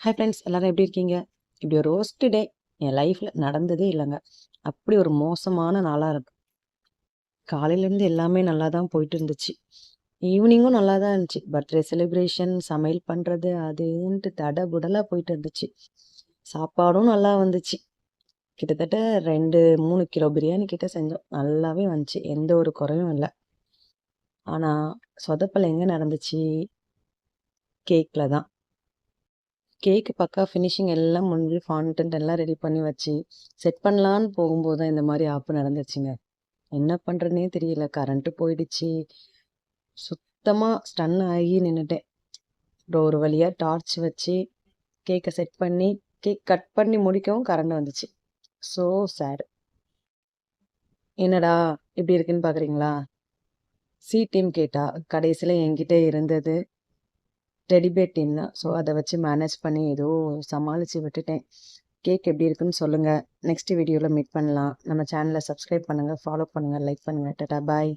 Hi friends, எல்லாரும் எப்படி இருக்கீங்க? இப்படி ஒரு ரோஸ்ட் டே என் லைஃப்பில் நடந்ததே இல்லைங்க. அப்படி ஒரு மோசமான நாளாக இருக்கு. காலையிலேருந்து எல்லாமே நல்லா தான் போயிட்டு இருந்துச்சு. ஈவினிங்கும் நல்லா தான் இருந்துச்சு. பர்த்டே செலிப்ரேஷன், சமையல் பண்ணுறது அது இதுன்ட்டு தடபுடலாக போயிட்டு இருந்துச்சு. சாப்பாடும் நல்லா வந்துச்சு. கிட்டத்தட்ட 2-3 கிலோ பிரியாணி கிட்ட செஞ்சோம். நல்லாவே வந்துச்சு. எந்த ஒரு குறையும் இல்லை. ஆனால் சொதப்பல் எங்கே நடந்துச்சு? கேக்கில் தான். கேக்கு பக்கா ஃபினிஷிங் எல்லாம் முடிஞ்சு ஃபாண்டன்ட் எல்லாம் ரெடி பண்ணி வச்சு செட் பண்ணலான்னு போகும்போது தான் இந்த மாதிரி ஆப்பு நடந்துச்சுங்க. என்ன பண்ணுறதுனே தெரியல. கரண்ட்டு போயிடுச்சு. சுத்தமாக ஸ்டன் ஆகி நின்றுட்டேன். அப்புறம் ஒரு வழியாக டார்ச் வச்சு கேக்கை செட் பண்ணி கேக் கட் பண்ணி முடிக்கவும் கரண்ட் வந்துச்சு. So sad. என்னடா இப்படி இருக்குன்னு பார்க்குறீங்களா? சி டீம் கேட்டா கடைசியில் என்கிட்ட இருந்தது டெடிபேட் டீம் தான். ஸோ அதை வச்சு மேனேஜ் பண்ணி ஏதோ சமாளித்து விட்டுட்டேன். கேக் எப்படி இருக்குன்னு சொல்லுங்கள். நெக்ஸ்ட் வீடியோவில் மீட் பண்ணலாம். நம்ம சேனலை சப்ஸ்கிரைப் பண்ணுங்கள், ஃபாலோ பண்ணுங்கள், லைக் பண்ணுங்கள். டாடா பாய்.